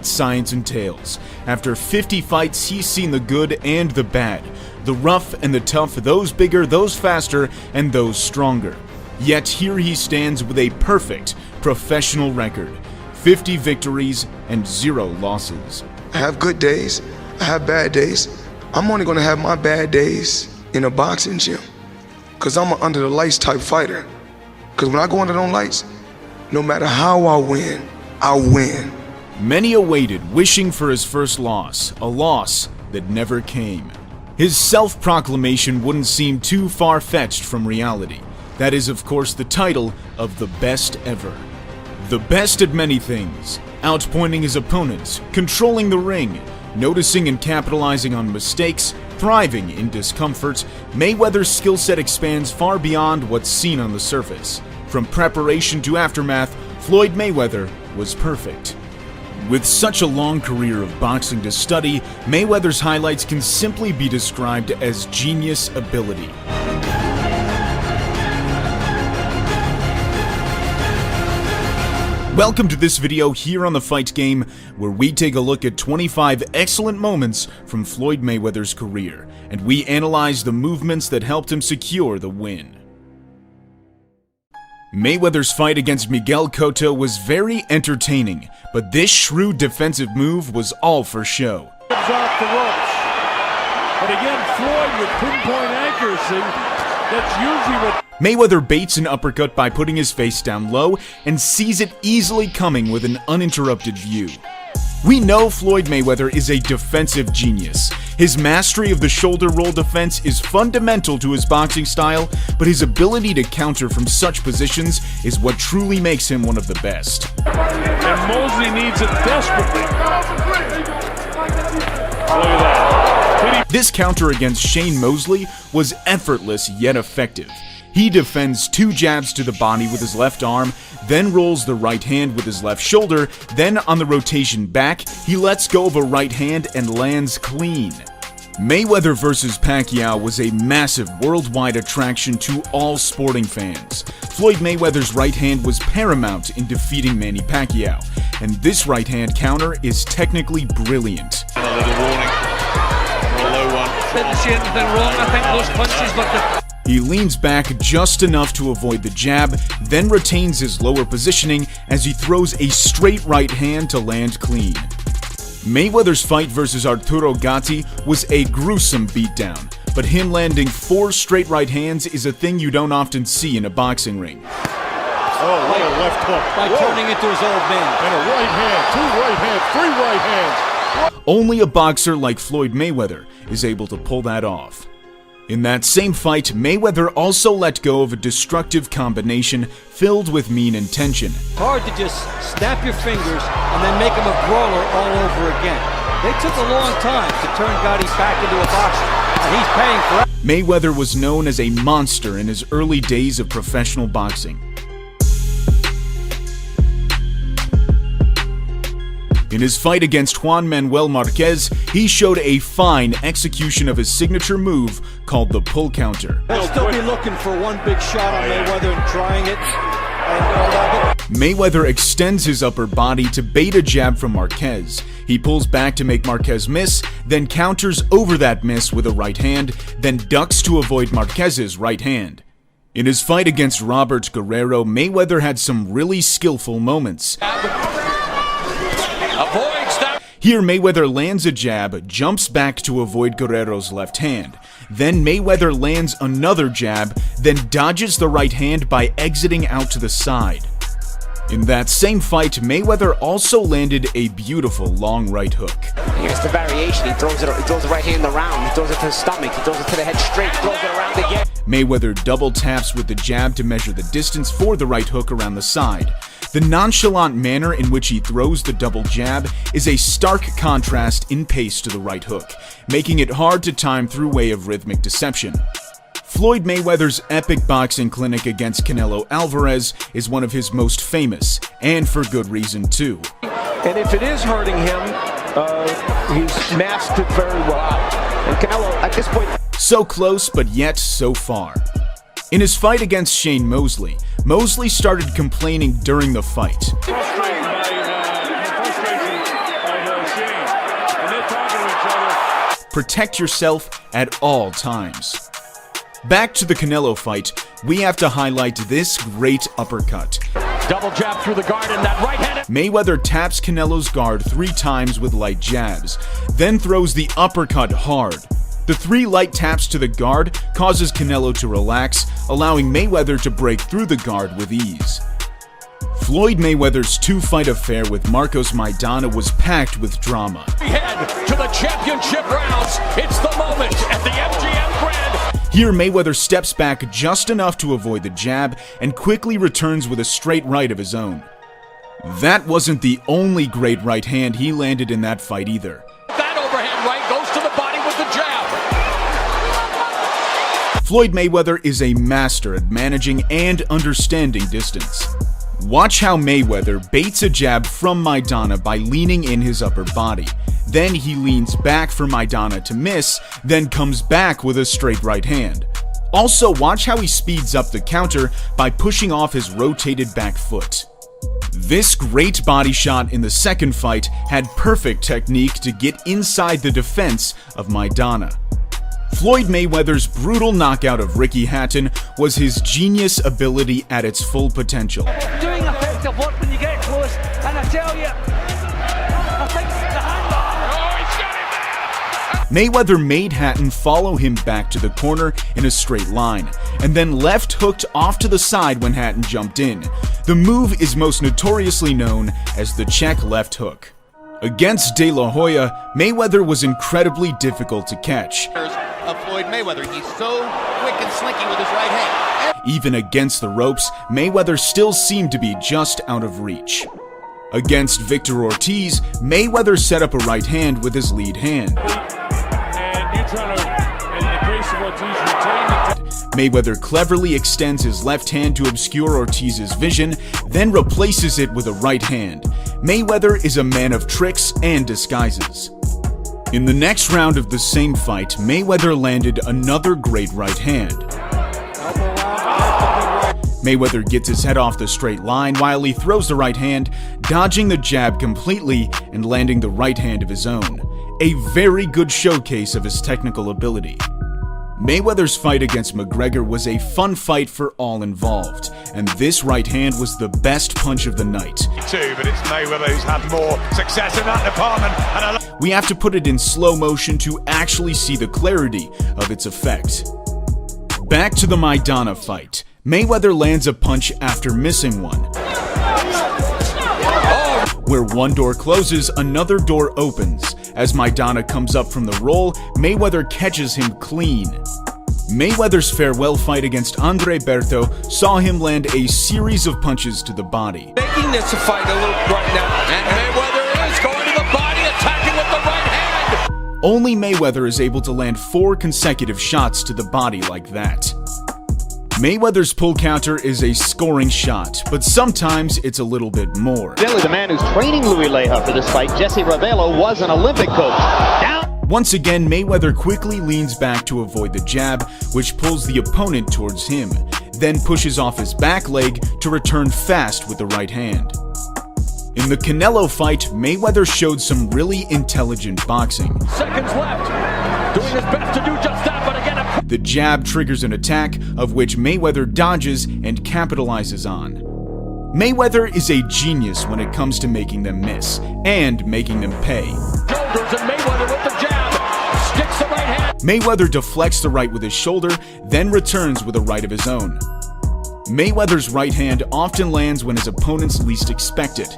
Science entails. After 50 fights, he's seen the good and the bad, the rough and the tough, those bigger, those faster, and those stronger. Yet here he stands with a perfect professional record, 50 victories and 0 losses. I have good days, I have bad days. I'm only gonna have my bad days in a boxing gym, because I'm an under the lights type fighter. Because when I go under those lights, no matter how I win, I'll win. Many awaited, wishing for his first loss, a loss that never came. His self-proclamation wouldn't seem too far-fetched from reality. That is, of course, the title of the best ever. The best at many things, outpointing his opponents, controlling the ring, noticing and capitalizing on mistakes, thriving in discomfort. Mayweather's skill set expands far beyond what's seen on the surface. From preparation to aftermath, Floyd Mayweather was perfect. With such a long career of boxing to study, Mayweather's highlights can simply be described as genius ability. Welcome to this video here on The Fight Game, where we take a look at 25 excellent moments from Floyd Mayweather's career, and we analyze the movements that helped him secure the win. Mayweather's fight against Miguel Cotto was very entertaining, but this shrewd defensive move was all for show. Off the ropes. But again, Floyd with pinpoint accuracy, that's usually what... Mayweather baits an uppercut by putting his face down low and sees it easily coming with an uninterrupted view. We know Floyd Mayweather is a defensive genius. His mastery of the shoulder roll defense is fundamental to his boxing style, but his ability to counter from such positions is what truly makes him one of the best. And Mosley needs it desperately. Look at that. This counter against Shane Mosley was effortless yet effective. He defends 2 jabs to the body with his left arm, then rolls the right hand with his left shoulder, then on the rotation back, he lets go of a right hand and lands clean. Mayweather vs. Pacquiao was a massive worldwide attraction to all sporting fans. Floyd Mayweather's right hand was paramount in defeating Manny Pacquiao, and this right hand counter is technically brilliant. A little warning, or a low one. Didn't see anything wrong, I think those punches looked... He leans back just enough to avoid the jab, then retains his lower positioning as he throws a straight right hand to land clean. Mayweather's fight versus Arturo Gatti was a gruesome beatdown, but him landing 4 straight right hands is a thing you don't often see in a boxing ring. Oh, what a left hook. By turning into his old man. And a right hand, 2 right hands, 3 right hands. Only a boxer like Floyd Mayweather is able to pull that off. In that same fight, Mayweather also let go of a destructive combination filled with mean intention. Hard to just snap your fingers and then make him a brawler all over again. They took a long time to turn Gotti back into a boxer, and he's paying for it. Mayweather was known as a monster in his early days of professional boxing. In his fight against Juan Manuel Marquez, he showed a fine execution of his signature move called the pull counter. They'll still be looking for one big shot on Mayweather and trying it. And Mayweather extends his upper body to bait a jab from Marquez. He pulls back to make Marquez miss, then counters over that miss with a right hand, then ducks to avoid Marquez's right hand. In his fight against Robert Guerrero, Mayweather had some really skillful moments. Here, Mayweather lands a jab, jumps back to avoid Guerrero's left hand. Then Mayweather lands another jab, then dodges the right hand by exiting out to the side. In that same fight, Mayweather also landed a beautiful long right hook. Here's the variation. He throws the right hand around, he throws it to the stomach, he throws it to the head straight, throws it around again. Mayweather double taps with the jab to measure the distance for the right hook around the side. The nonchalant manner in which he throws the double jab is a stark contrast in pace to the right hook, making it hard to time through way of rhythmic deception. Floyd Mayweather's epic boxing clinic against Canelo Alvarez is one of his most famous, and for good reason too. And if it is hurting him, he's masked it very well. And Canelo, at this point... So close, but yet so far. In his fight against Shane Mosley, Mosley started complaining during the fight. Frustrated by frustration protect yourself at all times. Back to the Canelo fight, we have to highlight this great uppercut. Double jab through the guard and that right hand. Mayweather taps Canelo's guard 3 times with light jabs, then throws the uppercut hard. The 3 light taps to the guard causes Canelo to relax, allowing Mayweather to break through the guard with ease. Floyd Mayweather's 2-fight affair with Marcos Maidana was packed with drama. We head to the championship rounds. It's the moment at the MGM Grand. Here, Mayweather steps back just enough to avoid the jab and quickly returns with a straight right of his own. That wasn't the only great right hand he landed in that fight either. That overhand right goes to the body with the jab. Floyd Mayweather is a master at managing and understanding distance. Watch how Mayweather baits a jab from Maidana by leaning in his upper body. Then he leans back for Maidana to miss, then comes back with a straight right hand. Also, watch how he speeds up the counter by pushing off his rotated back foot. This great body shot in the second fight had perfect technique to get inside the defense of Maidana. Floyd Mayweather's brutal knockout of Ricky Hatton was his genius ability at its full potential. Doing effective work when you get close, and I tell you, I think the hand. Oh, he's got him. Mayweather made Hatton follow him back to the corner in a straight line, and then left hooked off to the side when Hatton jumped in. The move is most notoriously known as the check left hook. Against De La Hoya, Mayweather was incredibly difficult to catch. Of Floyd Mayweather. He's so quick and slinky with his right hand. Even against the ropes, Mayweather still seemed to be just out of reach. Against Victor Ortiz, Mayweather set up a right hand with his lead hand. And you're trying to, in the case of Ortiz, retain it. Mayweather cleverly extends his left hand to obscure Ortiz's vision, then replaces it with a right hand. Mayweather is a man of tricks and disguises. In the next round of the same fight, Mayweather landed another great right hand. Mayweather gets his head off the straight line while he throws the right hand, dodging the jab completely and landing the right hand of his own. A very good showcase of his technical ability. Mayweather's fight against McGregor was a fun fight for all involved, and this right hand was the best punch of the night. But it's Mayweather who's had more success in that department. We have to put it in slow motion to actually see the clarity of its effect. Back to the Maidana fight. Mayweather lands a punch after missing one. Where one door closes, another door opens. As Maidana comes up from the roll, Mayweather catches him clean. Mayweather's farewell fight against Andre Berto saw him land a series of punches to the body. Making this a fight a little right now. And Mayweather is going to the body, attacking with the right hand. Only Mayweather is able to land 4 consecutive shots to the body like that. Mayweather's pull counter is a scoring shot, but sometimes it's a little bit more. Really, the man who's training Louis Leja for this fight, Jesse Ravelo, was an Olympic coach. Down. Once again, Mayweather quickly leans back to avoid the jab, which pulls the opponent towards him, then pushes off his back leg to return fast with the right hand. In the Canelo fight, Mayweather showed some really intelligent boxing. Seconds left. Doing his best to do just that, but again... The jab triggers an attack, of which Mayweather dodges and capitalizes on. Mayweather is a genius when it comes to making them miss, and making them pay. Shoulders and Mayweather with the jab. Sticks the right hand. Mayweather deflects the right with his shoulder, then returns with a right of his own. Mayweather's right hand often lands when his opponents least expect it.